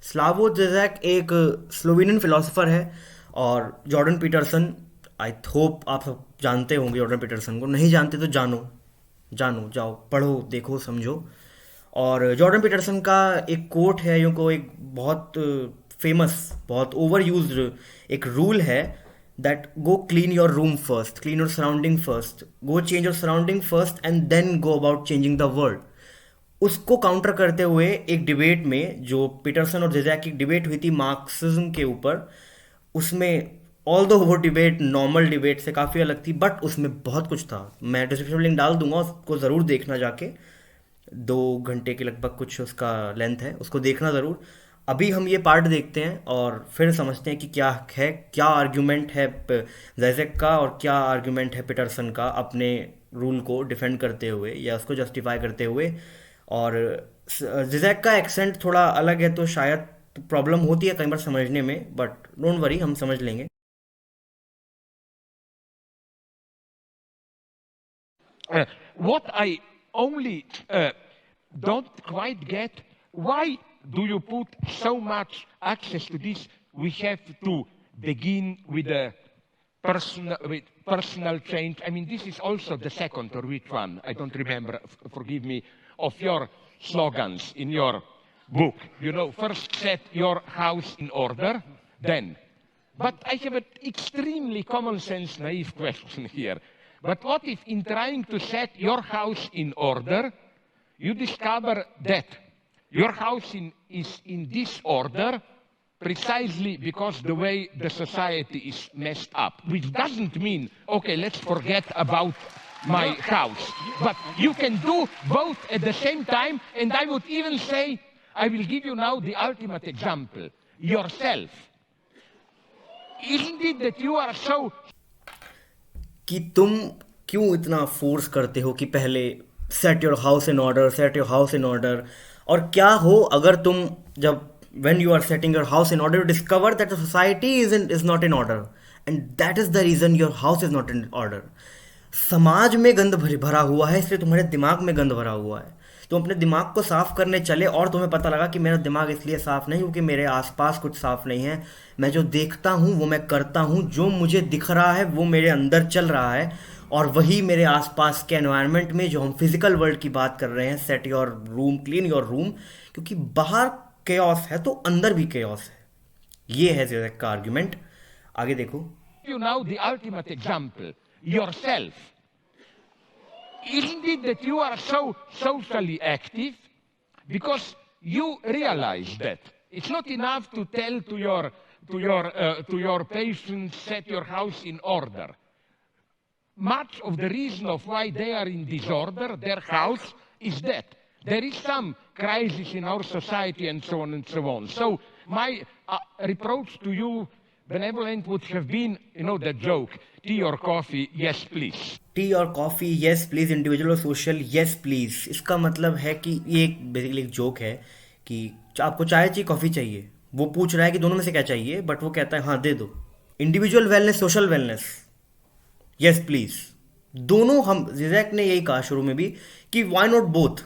स्लावो जिजैक एक Slovenian philosopher है। और जॉर्डन पीटरसन, आई होप आप सब जानते होंगे जॉर्डन पीटरसन को। नहीं जानते तो जानो, जानो, जाओ पढ़ो देखो समझो। और जॉर्डन पीटरसन का एक कोट है, यूँ को एक बहुत फेमस, बहुत ओवर यूज्ड एक रूल है, that go clean your room first, clean your surrounding first, go change your surrounding first and then go about changing the world. उसको काउंटर करते हुए एक डिबेट में, जो पीटरसन और जिजैक की डिबेट हुई थी मार्क्सिज्म के ऊपर, उसमें ऑल दो वो डिबेट नॉर्मल डिबेट से काफ़ी अलग थी, बट उसमें बहुत कुछ था। मैं डिस्क्रिप्शन में लिंक डाल दूंगा, उसको ज़रूर देखना जाके। 2 घंटे के लगभग कुछ उसका लेंथ है, उसको देखना ज़रूर। अभी हम ये पार्ट देखते हैं और फिर समझते हैं कि क्या है, क्या आर्ग्यूमेंट है जैजेक का और क्या आर्ग्यूमेंट है पीटरसन का अपने रूल को डिफेंड करते हुए या उसको जस्टिफाई करते हुए। और जिजैक का एक्सेंट थोड़ा अलग है तो शायद प्रॉब्लम होती है कई बार समझने में, बट डोंट वरी, हम समझ लेंगे। What I only don't quite get, why do you put so much access to this? We have to begin with a with personal change. I mean, this is also the second or which one, I don't remember, forgive me, of your slogans in your book. You know, first set your house in order, then. But I have an extremely common sense, naive question here. But what if in trying to set your house in order, you discover that your house is in disorder precisely because the way the society is messed up, which doesn't mean, okay, let's forget about my house. But you can do both at the same time, and I would even say, I will give you now the ultimate example, yourself. Isn't it that you are so कि तुम क्यों इतना force करते हो कि पहले set your house in order, set your house in order. और क्या हो अगर तुम, जब when you are setting your house in order, you discover that the society is not in order, and that is the reason your house is not in order. समाज में गंद भरा हुआ है, इसलिए तुम्हारे दिमाग में गंद भरा हुआ है। तुम अपने दिमाग को साफ करने चले और तुम्हें पता लगा कि मेरा दिमाग इसलिए साफ नहीं क्योंकि मेरे आसपास कुछ साफ नहीं है। मैं जो देखता हूँ वो मैं करता हूँ, जो मुझे दिख रहा है वो मेरे अंदर चल रहा है, और वही मेरे आसपास के एनवायरनमेंट में, जो हम फिजिकल वर्ल्ड की बात कर रहे हैं, set your room, clean your room, क्योंकि बाहर केओस है तो अंदर भी केओस है। ये है जिज़ेक का आर्ग्यूमेंट। आगे देखो। you now the ultimate example, yourself. Isn't it that you are so socially active? Because you realize that it's not enough to tell to your patients, set your house in order. Much of the reason of why they are in disorder, their house, is that there is some crisis in our society and so on and so on. So my reproach to you, benevolent, would have been, you know, the joke, tea or coffee, yes please. T और coffee yes please, individual और social yes please. इसका मतलब है कि ये एक basically एक joke है कि आपको चाय चाहिए कॉफ़ी चाहिए, वो पूछ रहा है कि दोनों में से क्या चाहिए, बट वो कहता है हाँ दे दो। Individual wellness, social wellness, yes please. दोनों, हम जिजैक ने यही कहा शुरू में भी कि वाई नॉट बोथ।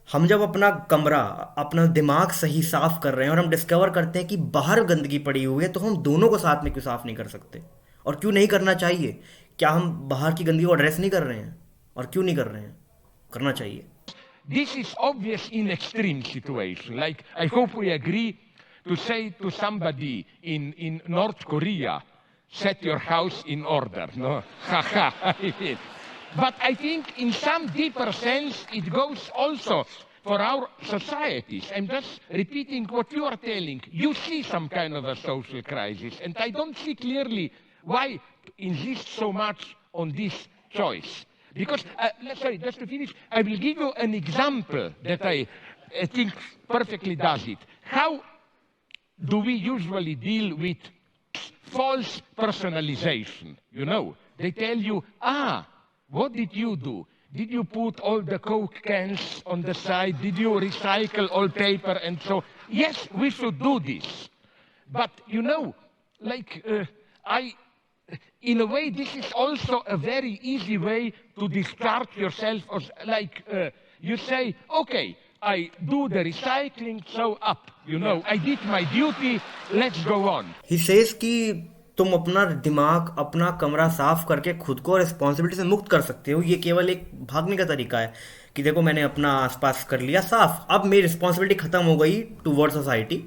हम जब अपना कमरा, अपना दिमाग सही साफ कर रहे हैं और हम डिस्कवर करते हैं कि बाहर गंदगी पड़ी हुई है, तो हम दोनों को साथ में क्यों साफ नहीं कर सकते? और क्यों नहीं करना चाहिए? क्या हम बाहर की गंदगी को एड्रेस नहीं कर रहे हैं? और क्यों नहीं कर रहे हैं? करना चाहिए। This is obvious in extreme situation. Like, I hope we agree to say to somebody in North Korea, set your house in order. No? Haha. But I think in some deeper sense, it goes also for our societies. I'm just repeating what you are telling. You see some kind of a social crisis, and I don't see clearly why insist so much on this choice. Because, sorry, just to finish, I will give you an example that I think perfectly does it. How do we usually deal with false personalization? You know, they tell you, what did you do? Did you put all the Coke cans on the side? Did you recycle all paper and so? Yes, we should do this. But, you know, like, in a way, this is also a very easy way to discharge yourself. Like, you say, okay, I do the recycling, so up. I did my duty, let's go on. He says कि तुम अपना दिमाग, अपना कमरा साफ करके खुद को रिस्पॉन्सिबिलिटी से मुक्त कर सकते हो। ये केवल एक भागने का तरीका है कि देखो मैंने अपना आसपास कर लिया साफ, अब मेरी रिस्पॉन्सिबिलिटी खत्म हो गई टूवर्ड सोसाइटी।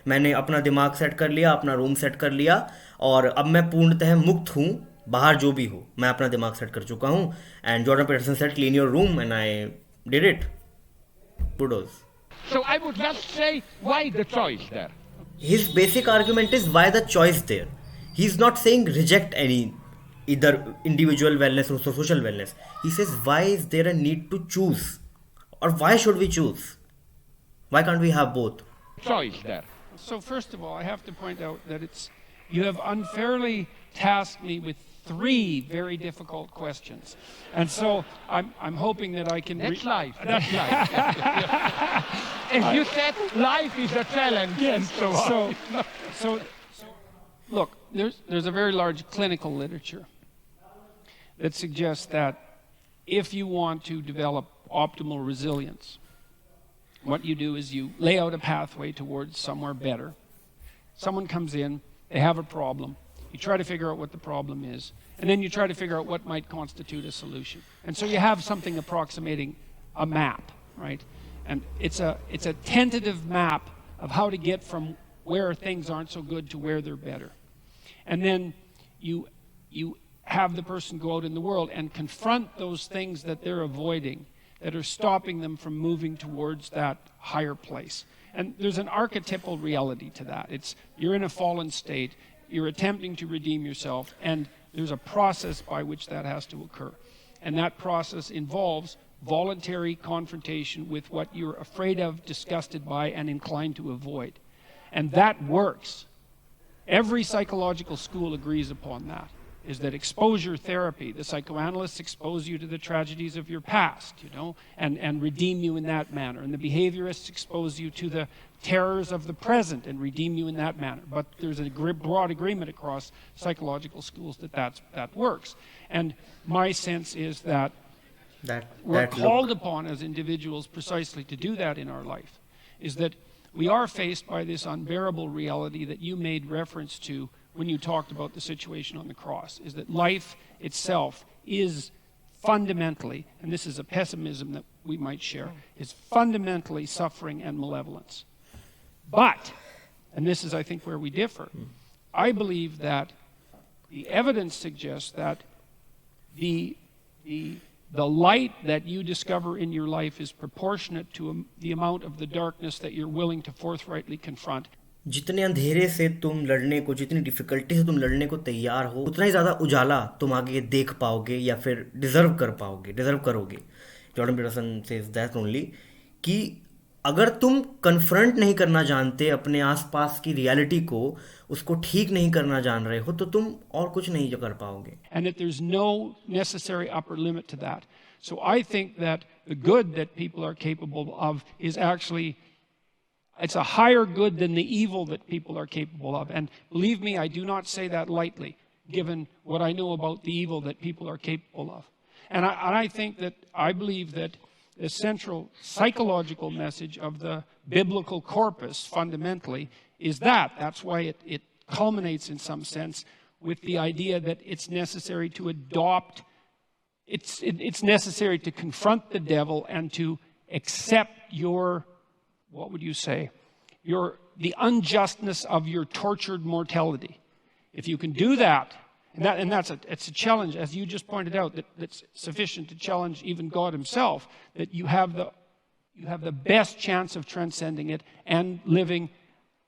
मैंने अपना दिमाग सेट कर लिया, अपना रूम सेट कर लिया, और अब मैं पूर्णतः मुक्त हूँ। बाहर जो भी हो, मैं अपना दिमाग सेट कर चुका हूँ। And Jordan Peterson said clean your room and I did it. Kudos. So I would just say, why the choice there? His basic argument is why the choice there. He's not saying reject any either individual wellness or social wellness. He says why is there a need to choose, or why should we choose? Why can't we have both? Choice there. So first of all, I have to point out that you have unfairly tasked me with 3 very difficult questions, and so I'm hoping that I can. That's life. That's life. As you said, life is a challenge, Yes. and so on. So, look, there's a very large clinical literature that suggests that if you want to develop optimal resilience, what you do is you lay out a pathway towards somewhere better. Someone comes in, they have a problem. You try to figure out what the problem is, and then you try to figure out what might constitute a solution. And so you have something approximating a map, right? And it's a tentative map of how to get from where things aren't so good to where they're better. And then you have the person go out in the world and confront those things that they're avoiding, that are stopping them from moving towards that higher place. And there's an archetypal reality to that. You're in a fallen state, you're attempting to redeem yourself, and there's a process by which that has to occur. And that process involves voluntary confrontation with what you're afraid of, disgusted by, and inclined to avoid. And that works. Every psychological school agrees upon that, is that exposure therapy, the psychoanalysts expose you to the tragedies of your past, and redeem you in that manner. And the behaviorists expose you to the terrors of the present and redeem you in that manner. But there's a broad agreement across psychological schools that works. And my sense is that we're called upon as individuals precisely to do that in our life, is that we are faced by this unbearable reality that you made reference to when you talked about the situation on the cross, is that life itself is fundamentally, and this is a pessimism that we might share, is fundamentally suffering and malevolence. But, and this is I think where we differ, I believe that the evidence suggests that the light that you discover in your life is proportionate to the amount of the darkness that you're willing to forthrightly confront. जितने अंधेरे से तुम लड़ने को, जितनी difficulty से तुम लड़ने को तैयार हो, उतना ही ज़्यादा उजाला तुम आगे देख पाओगे या फिर डिजर्व करोगे। Jordan Peterson says that only, कि अगर तुम कन्फ्रंट नहीं करना जानते अपने आसपास की रियलिटी को, उसको ठीक नहीं करना जान रहे हो, तो तुम और कुछ नहीं कर पाओगे। And that there's no necessary upper limit to that. So I think that the good that people are capable of is actually, it's a higher good than the evil that people are capable of. And believe me, I do not say that lightly, given what I know about the evil that people are capable of. And I believe that the central psychological message of the biblical corpus, fundamentally, is that. That's why it culminates, in some sense, with the idea that it's necessary to adopt, it's necessary to confront the devil and to accept your, what would you say, the unjustness of your tortured mortality. If you can do that, it's a challenge, as you just pointed out, that's sufficient to challenge even God himself, that you have the best chance of transcending it and living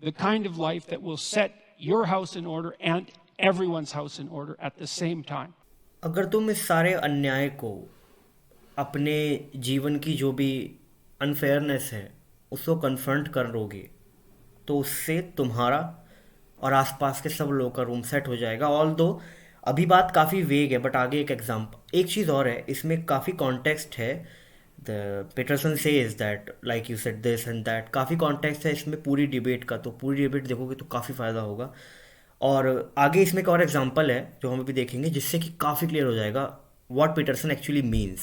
the kind of life that will set your house in order and everyone's house in order at the same time. अगर तुम इस सारे अन्याय को, अपने जीवन की जो भी अनफेयरनेस है, उसको कन्फ्रंट करोगे, तो उससे तुम्हारा और आसपास के सब लोगों का रूम सेट हो जाएगा। ऑल दो अभी बात काफ़ी वेग है, बट आगे एक चीज़ और है, इसमें काफ़ी कॉन्टेक्स्ट है। The Peterson says that like you said this and that, काफ़ी कॉन्टेक्स्ट है इसमें पूरी डिबेट का, तो पूरी डिबेट देखोगे तो काफ़ी फ़ायदा होगा। और आगे इसमें एक और एग्जांपल है जो हम अभी देखेंगे, जिससे कि काफ़ी क्लियर हो जाएगा what Peterson actually means.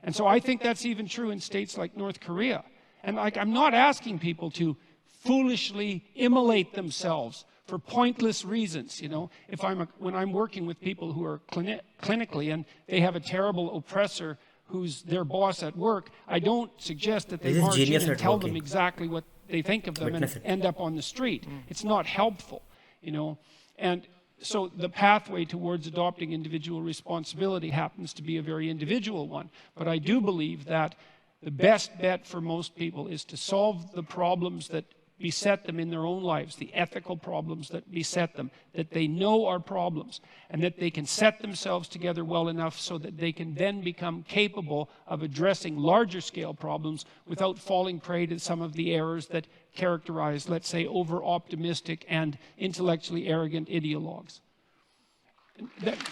And so I think that's even true in states like North Korea. And like, I'm not asking people to foolishly immolate themselves for pointless reasons. You know, if when I'm working with people who are clinically and they have a terrible oppressor who's their boss at work, I don't suggest that they This is march in genius and at tell them working. exactly what they think of them Witness and it. end up on the street. It's not helpful, you know. And so the pathway towards adopting individual responsibility happens to be a very individual one. But I do believe that the best bet for most people is to solve the problems that beset them in their own lives, the ethical problems that beset them, that they know are problems, and that they can set themselves together well enough so that they can then become capable of addressing larger scale problems without falling prey to some of the errors that characterize, let's say, over-optimistic and intellectually arrogant ideologues.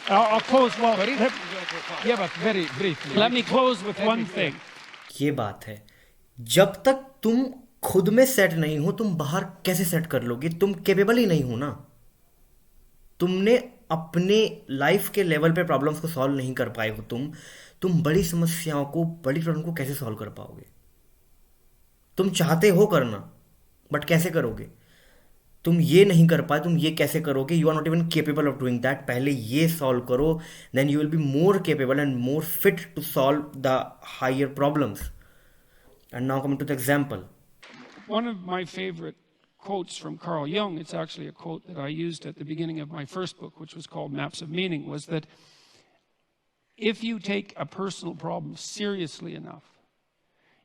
I'll close, well, Yeah, but very briefly. let me close with one thing. ये बात है, जब तक तुम खुद में set नहीं हो तुम बाहर कैसे सेट कर लोगे? तुम केपेबल ही नहीं हो ना. तुमने अपने लाइफ के लेवल पे प्रॉब्लम्स को सॉल्व नहीं कर पाए हो. तुम बड़ी समस्याओं को, बड़ी प्रॉब्लम को कैसे सॉल्व कर पाओगे? तुम चाहते हो करना, बट कैसे करोगे? तुम ये नहीं कर पाए, तुम ये कैसे करोगे? You are not even capable of doing that. पहले ये सॉल्व करो, then you will be more capable and more fit to solve the higher problems. And now coming to the example. One of my favorite quotes from Carl Jung, it's actually a quote that I used at the beginning of my first book, which was called Maps of Meaning, was that if you take a personal problem seriously enough,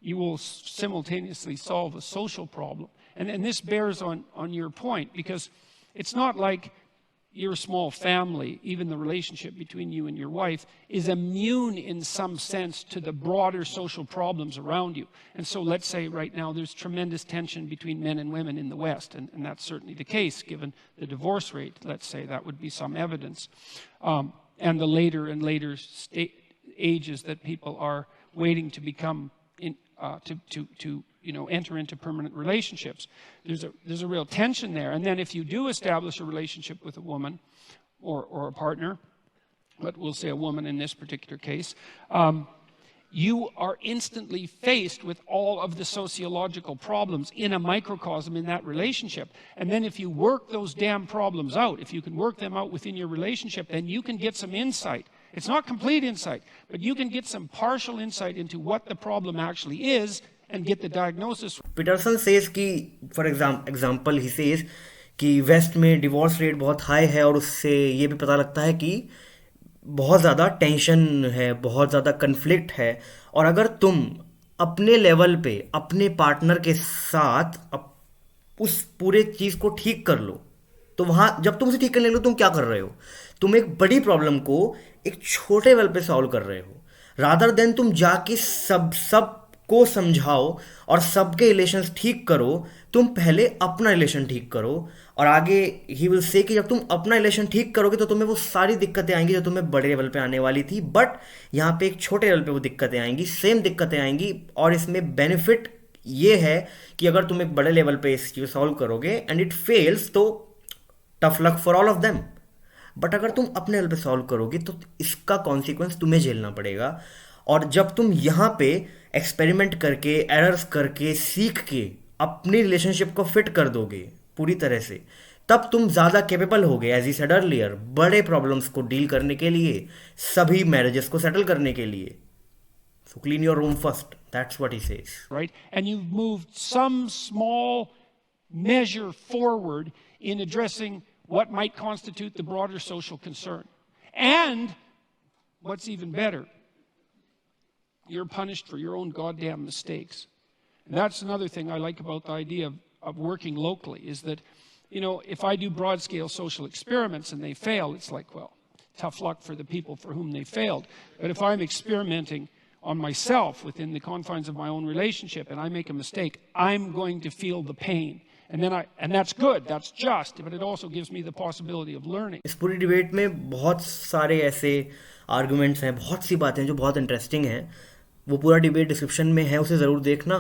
you will simultaneously solve a social problem. And this bears on your point, because it's not like your small family, even the relationship between you and your wife, is immune in some sense to the broader social problems around you. And so let's say right now there's tremendous tension between men and women in the West, and that's certainly the case given the divorce rate. Let's say that would be some evidence. And the later and later ages that people are waiting to become enter into permanent relationships. There's a real tension there. And then if you do establish a relationship with a woman or a partner, but we'll say a woman in this particular case, you are instantly faced with all of the sociological problems in a microcosm in that relationship. And then if you work those damn problems out, if you can work them out within your relationship, then you can get some insight. It's not complete insight, but you can get some partial insight into what the problem actually is and get the diagnosis. Peterson says कि, for example, he says कि waste में divorce rate बहुत high है और उससे ये भी पता लगता है कि बहुत ज़्यादा टेंशन है, बहुत ज़्यादा कन्फ्लिक्ट है. और अगर तुम अपने लेवल पे अपने पार्टनर के साथ उस पूरे चीज़ को ठीक कर लो, तो वहाँ जब तुम उसे ठीक करने लगो तुम क्या कर रहे हो? तुम एक बड़ी प्रॉब्लम को एक छोटे लेवल पे सॉल्व कर रहे हो, रादर देन तुम जाके सब को समझाओ और सबके रिलेशंस ठीक करो. तुम पहले अपना रिलेशन ठीक करो और आगे ही विल से कि जब तुम अपना रिलेशन ठीक करोगे तो तुम्हें वो सारी दिक्कतें आएंगी जो तुम्हें बड़े लेवल पे आने वाली थी, बट यहाँ पे एक छोटे लेवल पे वो दिक्कतें आएंगी, सेम दिक्कतें आएंगी. और इसमें बेनिफिट ये है कि अगर तुम एक बड़े लेवल पे इस चीज़ को सॉल्व करोगे एंड इट फेल्स तो tough luck for all of them. But अगर तुम अपने लेवल पे सॉल्व करोगे तो इसका कॉन्सिक्वेंस तुम्हें झेलना पड़ेगा. और जब तुम यहाँ पे एक्सपेरिमेंट करके, एरर्स करके, सीख के अपनी रिलेशनशिप को फिट कर दोगे पूरी तरह से, तब तुम ज़्यादा केपेबल होगे, एज ही सेड अर्लियर, बड़े प्रॉब्लम्स को डील करने के लिए, सभी मैरिजेस को सेटल करने के लिए. So clean your room first, that's what he says. Right? And you've moved some small measure forward in addressing what might constitute the broader social concern. And what's even better, you're punished for your own goddamn mistakes. And that's another thing I like about the idea of working locally, is that, if I do broad-scale social experiments and they fail, it's like, well, tough luck for the people for whom they failed. But if I'm experimenting on myself within the confines of my own relationship and I make a mistake, I'm going to feel the pain. And that's good, that's just, but it also gives me the possibility of learning. इस पूरी debate में बहुत सारे ऐसे arguments हैं, बहुत सी बातें जो बहुत इंटरेस्टिंग हैं. वो पूरा डिबेट डिस्क्रिप्शन में है, उसे ज़रूर देखना.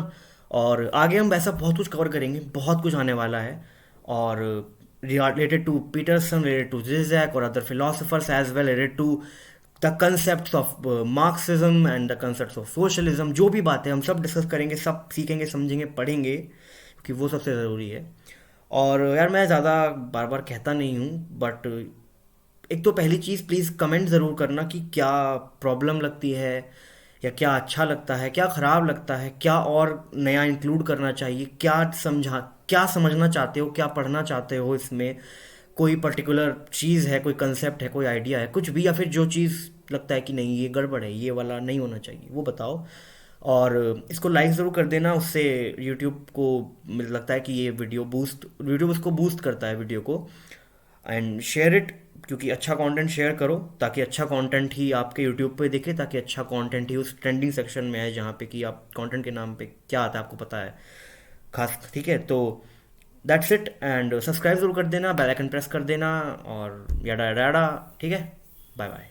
और आगे हम वैसा बहुत कुछ कवर करेंगे, बहुत कुछ आने वाला है. और related to Peterson, related to Zizek और other philosophers as well, related to the concept of Marxism and the concept of socialism, जो भी बातें हम सब डिस्कस करेंगे, सब सीखेंगे, समझेंगे, पढ़ेंगे, क्योंकि वो सबसे ज़रूरी है। और यार मैं ज़्यादा बार बार कहता नहीं हूँ, बट एक तो पहली चीज़ प्लीज़ कमेंट ज़रूर करना कि क्या प्रॉब्लम लगती है, या क्या अच्छा लगता है, क्या ख़राब लगता है, क्या और नया इंक्लूड करना चाहिए, क्या समझना चाहते हो, क्या पढ़ना चाहते हो इसमें, कोई पर्टिकुलर चीज़ है, कोई कंसेप्ट है, कोई आइडिया है, कुछ भी, या फिर जो चीज़ लगता है कि नहीं ये गड़बड़ है, ये वाला नहीं होना चाहिए, वो बताओ। और इसको लाइक ज़रूर कर देना, उससे यूट्यूब को मुझे लगता है कि ये यूट्यूब उसको बूस्ट करता है वीडियो को। एंड शेयर इट, क्योंकि अच्छा कंटेंट शेयर करो, ताकि अच्छा कंटेंट ही आपके यूट्यूब पे दिखे, ताकि अच्छा कंटेंट ही उस ट्रेंडिंग सेक्शन में आए, जहाँ पे कि आप कंटेंट के नाम पे क्या आता है आपको पता है खास, ठीक है। तो दैट्स इट, एंड सब्सक्राइब जरूर कर देना, बेल आइकन प्रेस कर देना, और याडा याडा याडा, ठीक है। Bye bye.